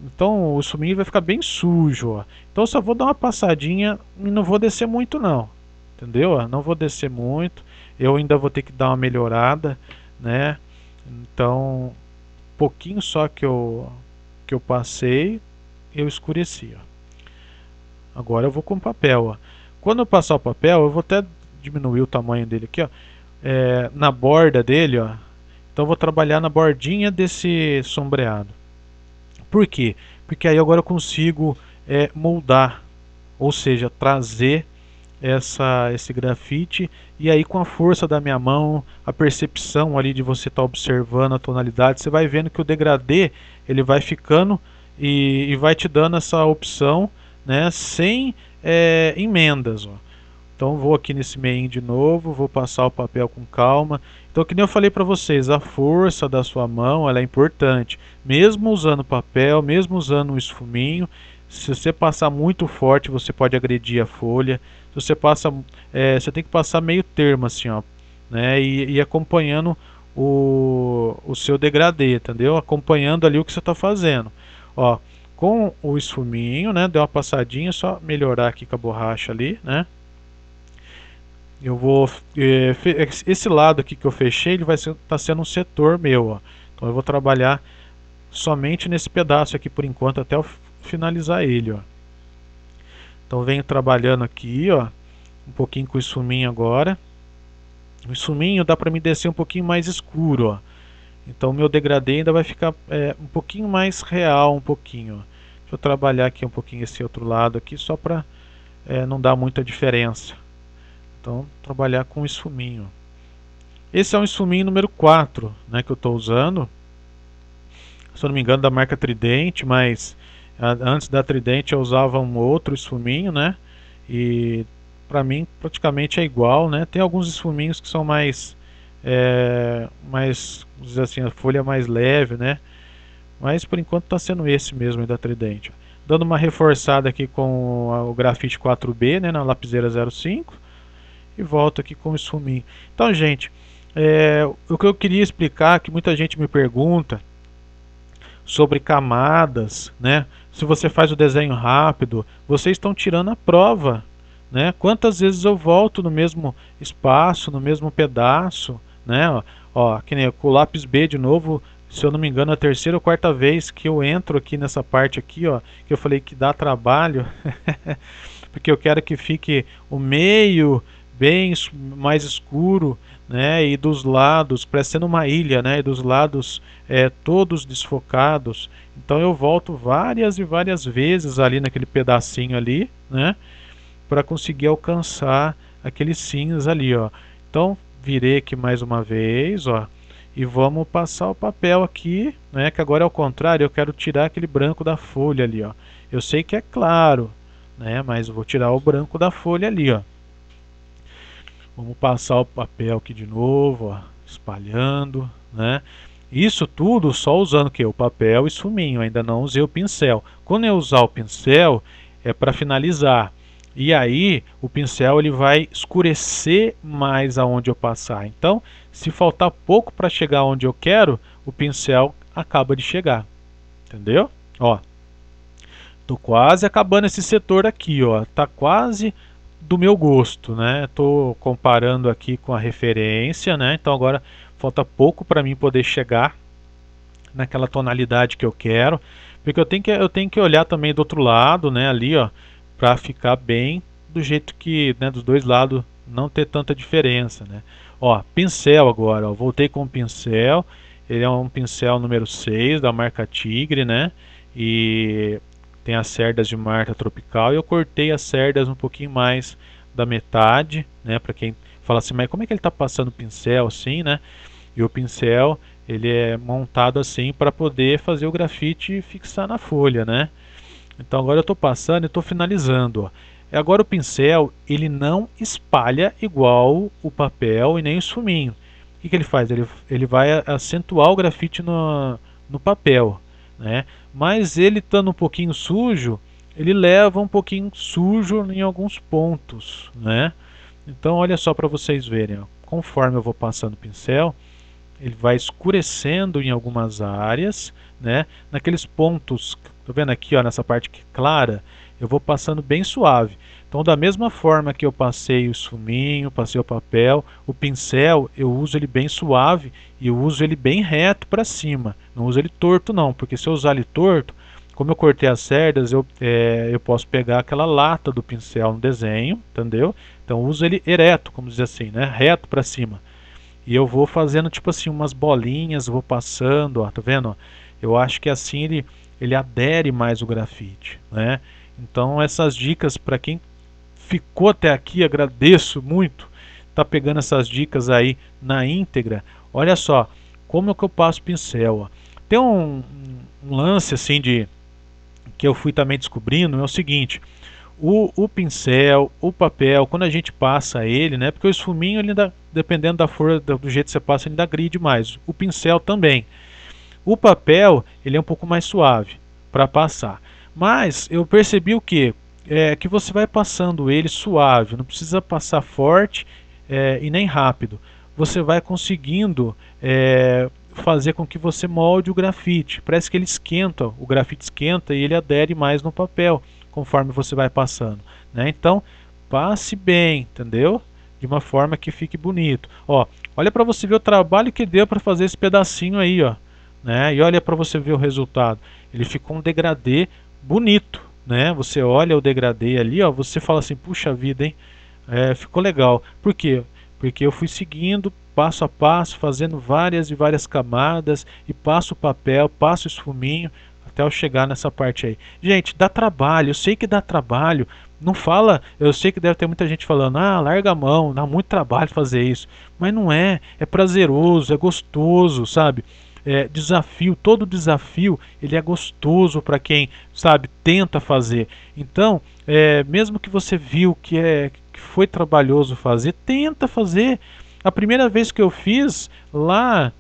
A: Então o esfuminho vai ficar bem sujo, ó. Então eu só vou dar uma passadinha e não vou descer muito não, entendeu? Ó, não vou descer muito, eu ainda vou ter que dar uma melhorada, né? Então, pouquinho só que eu passei, eu escureci, ó. Agora eu vou com papel, ó. Quando eu passar o papel, eu vou até diminuir o tamanho dele aqui, ó. Na borda dele, ó. Então eu vou trabalhar na bordinha desse sombreado. Por quê? Porque aí agora eu consigo moldar, ou seja, trazer esse grafite, e aí com a força da minha mão, a percepção ali de você estar observando a tonalidade, você vai vendo que o degradê ele vai ficando e vai te dando essa opção, né, sem emendas, ó. Então vou aqui nesse meinho de novo, vou passar o papel com calma. Então, que nem eu falei para vocês, a força da sua mão ela é importante. Mesmo usando papel, mesmo usando um esfuminho, Se você passar muito forte, você pode agredir a folha. Se você passa, você tem que passar meio termo assim, ó, né? E acompanhando o seu degradê, entendeu? Acompanhando ali o que você está fazendo. Ó, com o esfuminho, né? Deu uma passadinha, só melhorar aqui com a borracha ali, né? Eu vou esse lado aqui que eu fechei, ele vai estar sendo um setor meu, ó. Então eu vou trabalhar somente nesse pedaço aqui por enquanto até eu finalizar ele, ó. Então venho trabalhando aqui, ó, um pouquinho com o esfuminho agora. O esfuminho dá para me descer um pouquinho mais escuro, ó. Então o meu degradê ainda vai ficar um pouquinho mais real, um pouquinho, ó. Deixa eu trabalhar aqui um pouquinho esse outro lado aqui só para não dar muita diferença. Então trabalhar com o esfuminho. Esse é um esfuminho número 4, né, que eu estou usando. Se eu não me engano, da marca Tridente, mas antes da Tridente eu usava um outro esfuminho, né? E para mim praticamente é igual, né? Tem alguns esfuminhos que são mais, vamos dizer assim, a folha é mais leve, né? Mas por enquanto está sendo esse mesmo aí da Tridente. Dando uma reforçada aqui com o grafite 4B, né? Na lapiseira 05 e volto aqui com o esfuminho. Então, gente, o que eu queria explicar, que muita gente me pergunta sobre camadas, né? Se você faz o desenho rápido, vocês estão tirando a prova, né? Quantas vezes eu volto no mesmo espaço, no mesmo pedaço, né? Ó, que nem com o lápis B de novo, se eu não me engano, a terceira ou quarta vez que eu entro aqui nessa parte aqui, ó, que eu falei que dá trabalho, porque eu quero que fique o meio bem mais escuro, né, e dos lados parecendo uma ilha, né, e dos lados todos desfocados. Então eu volto várias e várias vezes ali naquele pedacinho ali, né, para conseguir alcançar aquele cinza ali, ó. Então virei aqui mais uma vez, ó, e vamos passar o papel aqui, né, que agora é o contrário, eu quero tirar aquele branco da folha ali, ó. Eu sei que é claro, né, mas eu vou tirar o branco da folha ali, ó. Vamos passar o papel aqui de novo, ó, espalhando, né? Isso tudo só usando o que? O papel e esfuminho, ainda não usei o pincel. Quando eu usar o pincel, é para finalizar. E aí, o pincel ele vai escurecer mais aonde eu passar. Então, se faltar pouco para chegar onde eu quero, o pincel acaba de chegar. Entendeu? Ó, tô quase acabando esse setor aqui, ó. Tá quase do meu gosto, né? Estou comparando aqui com a referência, né? Então agora falta pouco para mim poder chegar naquela tonalidade que eu quero, porque eu tenho que olhar também do outro lado, né? Ali, ó, para ficar bem do jeito que, né? Dos dois lados não ter tanta diferença, né? Ó, pincel agora, ó, voltei com o pincel. Ele é um pincel número 6 da marca Tigre, né? E tem as cerdas de Marta Tropical e eu cortei as cerdas um pouquinho mais da metade, né? Para quem fala assim, mas como é que ele está passando o pincel assim, né? E o pincel ele é montado assim para poder fazer o grafite e fixar na folha, né? Então agora eu estou passando e estou finalizando, ó. E agora o pincel ele não espalha igual o papel e nem o esfuminho. O que ele faz? Ele vai acentuar o grafite no papel, né? Mas ele estando um pouquinho sujo, ele leva um pouquinho sujo em alguns pontos, né? Então olha só para vocês verem, ó. Conforme eu vou passando o pincel, ele vai escurecendo em algumas áreas, né? Naqueles pontos, tô vendo aqui, ó, nessa parte que é clara, eu vou passando bem suave. Então, da mesma forma que eu passei o esfuminho, passei o papel, o pincel, eu uso ele bem suave e eu uso ele bem reto para cima. Não uso ele torto não, porque se eu usar ele torto, como eu cortei as cerdas, eu posso pegar aquela lata do pincel no desenho, entendeu? Então, eu uso ele ereto, como dizer assim, né? Reto para cima. E eu vou fazendo tipo assim umas bolinhas, vou passando, ó, tá vendo? Eu acho que assim ele adere mais o grafite, né? Então essas dicas para quem ficou até aqui, agradeço muito. Tá pegando essas dicas aí na íntegra. Olha só como é que eu passo pincel, ó. Tem um lance assim de que eu fui também descobrindo, é o seguinte: o pincel, o papel, quando a gente passa ele, né? Porque o esfuminho, ele ainda, dependendo da folha, do jeito que você passa, ele ainda agride mais. O pincel também. O papel, ele é um pouco mais suave para passar. Mas eu percebi o quê? Que você vai passando ele suave, não precisa passar forte e nem rápido. Você vai conseguindo fazer com que você molde o grafite. Parece que ele esquenta, o grafite esquenta e ele adere mais no papel conforme você vai passando, né? Então, passe bem, entendeu? De uma forma que fique bonito. Ó, olha para você ver o trabalho que deu para fazer esse pedacinho aí, ó, né? E olha para você ver o resultado. Ele ficou um degradê bonito, né? Você olha o degradê ali, ó, você fala assim, puxa vida, hein? Ficou legal. Por quê? Porque eu fui seguindo passo a passo, fazendo várias e várias camadas, e passo o papel, passo o esfuminho, até eu chegar nessa parte aí. Gente, dá trabalho, eu sei que dá trabalho. Não fala, eu sei que deve ter muita gente falando, ah, larga a mão, dá muito trabalho fazer isso. Mas não é prazeroso, é gostoso, sabe? Desafio, todo desafio ele é gostoso para quem, sabe, tenta fazer. Então, mesmo que você viu que foi trabalhoso fazer, tenta fazer. A primeira vez que eu fiz lá,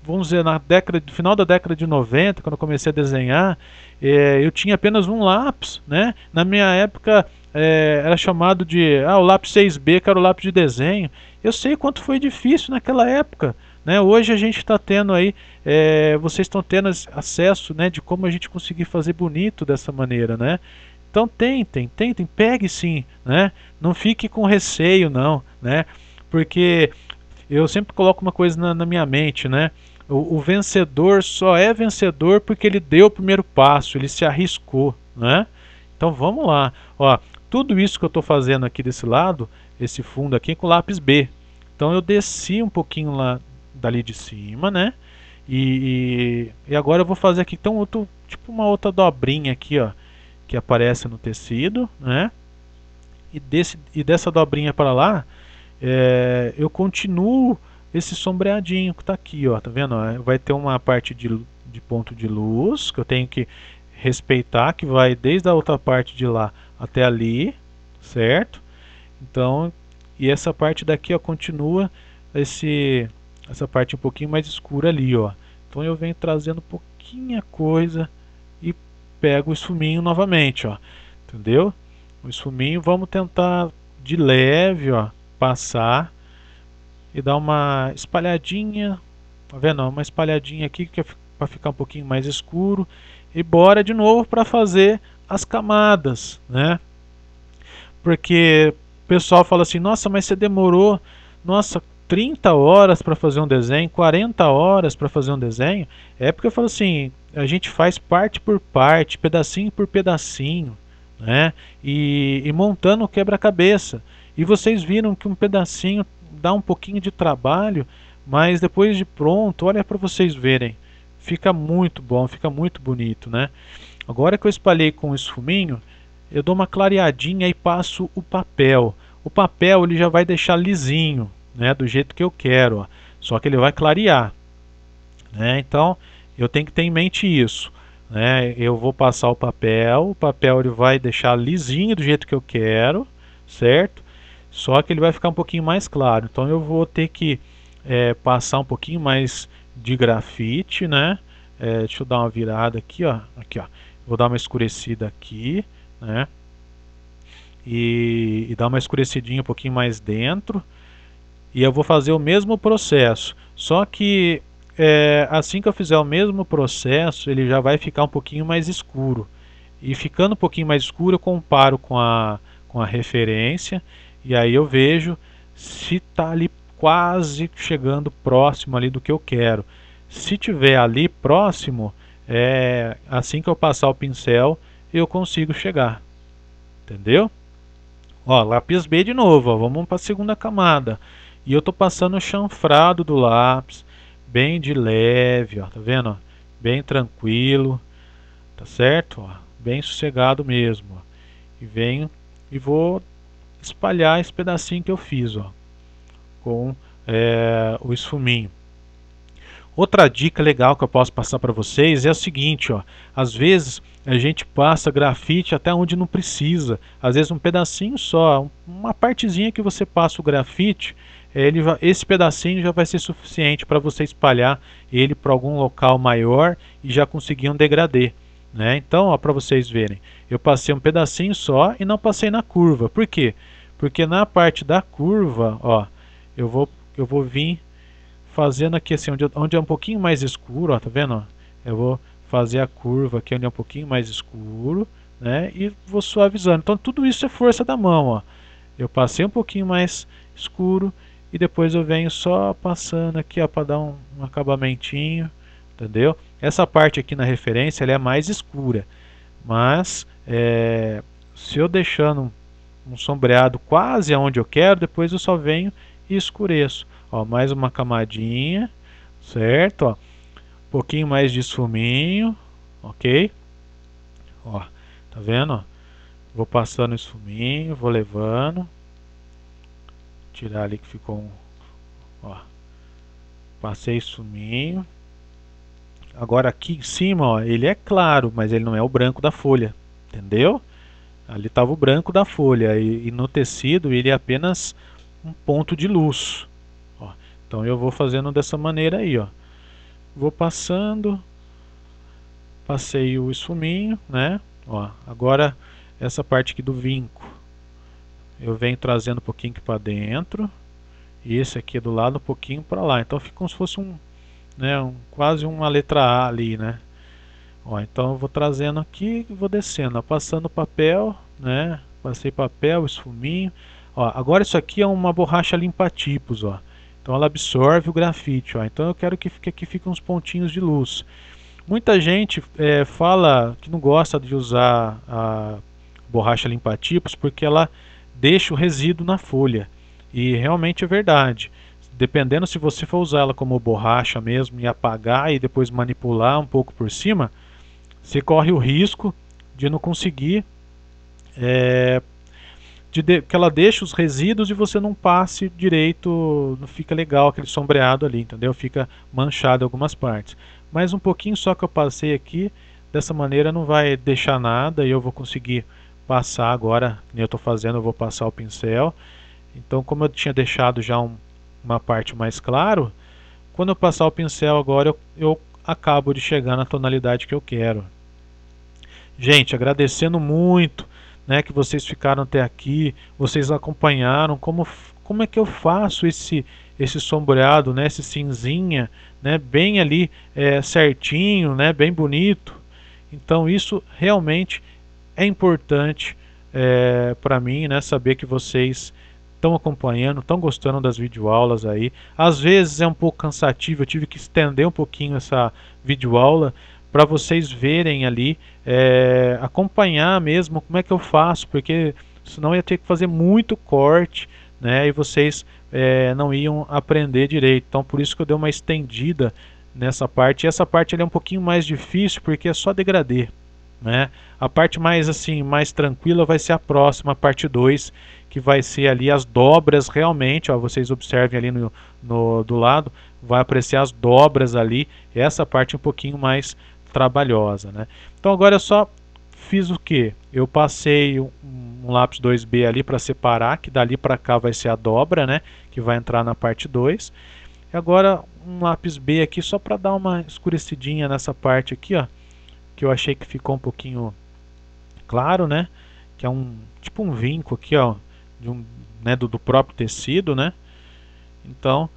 A: vamos dizer, no final da década de 90, quando eu comecei a desenhar, eu tinha apenas um lápis, né? Na minha época era chamado de o lápis 6B, que era o lápis de desenho. Eu sei quanto foi difícil naquela época, né? Hoje a gente está tendo aí, vocês estão tendo acesso, né, de como a gente conseguir fazer bonito dessa maneira, né? Então tentem, pegue sim, né? Não fique com receio não, né? Porque eu sempre coloco uma coisa na minha mente, né? O vencedor só é vencedor porque ele deu o primeiro passo, ele se arriscou, né? Então vamos lá, ó, tudo isso que eu estou fazendo aqui desse lado, esse fundo aqui com lápis B. Então eu desci um pouquinho lá dali de cima, né? E agora eu vou fazer aqui então tipo uma outra dobrinha aqui, ó, que aparece no tecido, né? E dessa dobrinha para lá, eu continuo esse sombreadinho que está aqui, ó, tá vendo? Vai ter uma parte de ponto de luz que eu tenho que respeitar, que vai desde a outra parte de lá até ali, certo? Então, e essa parte daqui, ó, continua essa parte um pouquinho mais escura ali, ó. Então eu venho trazendo pouquinha coisa e pego o esfuminho novamente, ó, entendeu? O esfuminho vamos tentar de leve, ó, passar e dar uma espalhadinha, tá vendo? Uma espalhadinha aqui que é para ficar um pouquinho mais escuro e bora de novo para fazer as camadas, né? Porque o pessoal fala assim, nossa, mas você demorou, nossa, 30 horas para fazer um desenho, 40 horas para fazer um desenho. É porque eu falo assim, a gente faz parte por parte, pedacinho por pedacinho, né? E montando o quebra-cabeça. E vocês viram que um pedacinho dá um pouquinho de trabalho, mas depois de pronto, olha para vocês verem, fica muito bom, fica muito bonito, né? Agora que eu espalhei com o esfuminho, eu dou uma clareadinha e passo o papel. O papel ele já vai deixar lisinho, né, do jeito que eu quero, ó. Só que ele vai clarear, né? Então eu tenho que ter em mente isso, né? Eu vou passar o papel ele vai deixar lisinho do jeito que eu quero, certo? Só que ele vai ficar um pouquinho mais claro. Então eu vou ter que passar um pouquinho mais de grafite, né? Deixa eu dar uma virada aqui, ó. Aqui, ó. Vou dar uma escurecida aqui, né? E dar uma escurecidinha um pouquinho mais dentro. E eu vou fazer o mesmo processo. Só que assim que eu fizer o mesmo processo, ele já vai ficar um pouquinho mais escuro. E ficando um pouquinho mais escuro, eu comparo com a referência. E aí eu vejo se está ali quase chegando próximo ali do que eu quero. Se tiver ali próximo, assim que eu passar o pincel, eu consigo chegar. Entendeu? Ó, lápis B de novo, ó, vamos para a segunda camada. E eu tô passando o chanfrado do lápis, bem de leve, ó, tá vendo? Ó? Bem tranquilo, tá certo? Ó, bem sossegado mesmo. Ó. E venho e vou espalhar esse pedacinho que eu fiz, ó, com o esfuminho. Outra dica legal que eu posso passar para vocês é o seguinte, ó, às vezes a gente passa grafite até onde não precisa, às vezes um pedacinho só, uma partezinha que você passa o grafite, esse pedacinho já vai ser suficiente para você espalhar ele para algum local maior e já conseguir um degradê, né? Então, ó, para vocês verem, eu passei um pedacinho só e não passei na curva. Por quê? Porque na parte da curva, ó, eu vou vir fazendo aqui assim, onde é um pouquinho mais escuro, ó, tá vendo? Ó? Eu vou fazer a curva aqui onde é um pouquinho mais escuro, né? E vou suavizando. Então tudo isso é força da mão, ó. Eu passei um pouquinho mais escuro e depois eu venho só passando aqui, ó, para dar um acabamentinho, entendeu? Essa parte aqui na referência ela é mais escura, mas se eu deixando um sombreado quase aonde eu quero, depois eu só venho e escureço. Ó, mais uma camadinha, certo? Ó, um pouquinho mais de esfuminho, ok? Ó, tá vendo? Ó? Vou passando esfuminho, vou levando. Tirar ali que ficou um... Ó, passei esfuminho. Agora aqui em cima, ó, ele é claro, mas ele não é o branco da folha, entendeu? Ali estava o branco da folha e no tecido ele é apenas um ponto de luz. Ó, então eu vou fazendo dessa maneira aí, ó. Vou passando, passei o esfuminho, né? Ó, agora essa parte aqui do vinco, eu venho trazendo um pouquinho aqui para dentro e esse aqui do lado um pouquinho para lá. Então fica como se fosse quase uma letra A ali, né? Ó, então eu vou trazendo aqui e vou descendo, ó, passando papel, né? Passei papel, esfuminho. Ó, agora isso aqui é uma borracha limpa-tipos, ó. Então ela absorve o grafite, ó. Então eu quero que aqui fiquem uns pontinhos de luz. Muita gente fala que não gosta de usar a borracha limpa-tipos porque ela deixa o resíduo na folha. E realmente é verdade. Dependendo se você for usar ela como borracha mesmo e apagar e depois manipular um pouco por cima, você corre o risco de não conseguir, que ela deixe os resíduos e você não passe direito, não fica legal aquele sombreado ali, entendeu? Fica manchado em algumas partes. Mas um pouquinho só que eu passei aqui, dessa maneira não vai deixar nada e eu vou conseguir passar agora, como eu estou fazendo, eu vou passar o pincel. Então, como eu tinha deixado já uma parte mais claro, quando eu passar o pincel agora eu acabo de chegar na tonalidade que eu quero. Gente, agradecendo muito, né, que vocês ficaram até aqui, vocês acompanharam como é que eu faço esse sombreado, né, esse cinzinha, né, bem ali certinho, né, bem bonito. Então isso realmente é importante para mim, né, saber que vocês estão acompanhando, estão gostando das videoaulas aí. Às vezes é um pouco cansativo, eu tive que estender um pouquinho essa videoaula para vocês verem ali, acompanhar mesmo como é que eu faço, porque senão eu ia ter que fazer muito corte, né, e vocês não iam aprender direito. Então por isso que eu dei uma estendida nessa parte. E essa parte ali é um pouquinho mais difícil porque é só degradê, né? A parte mais assim, mais tranquila vai ser a próxima, a parte 2, que vai ser ali as dobras realmente, ó, vocês observem ali do lado, vai aparecer as dobras ali, essa parte um pouquinho mais trabalhosa, né? Então agora eu só fiz o que? Eu passei um lápis 2B ali para separar, que dali para cá vai ser a dobra, né? Que vai entrar na parte 2. E agora um lápis B aqui só para dar uma escurecidinha nessa parte aqui, ó, que eu achei que ficou um pouquinho claro, né? Que é tipo um vinco aqui, ó, né, do próprio tecido, né? Então,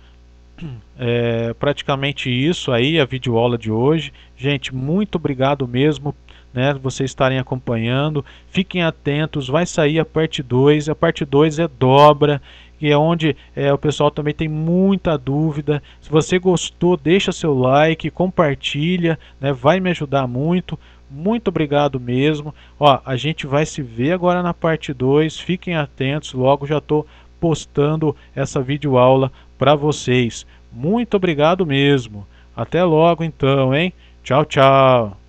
A: praticamente isso aí, a videoaula de hoje. Gente, muito obrigado mesmo, né, vocês estarem acompanhando. Fiquem atentos, vai sair a parte 2. A parte 2 é dobra, e é onde o pessoal também tem muita dúvida. Se você gostou, deixa seu like, compartilha, né, vai me ajudar muito. Muito obrigado mesmo. Ó, a gente vai se ver agora na parte 2. Fiquem atentos, logo já estou postando essa videoaula para vocês. Muito obrigado mesmo. Até logo então, hein? Tchau, tchau.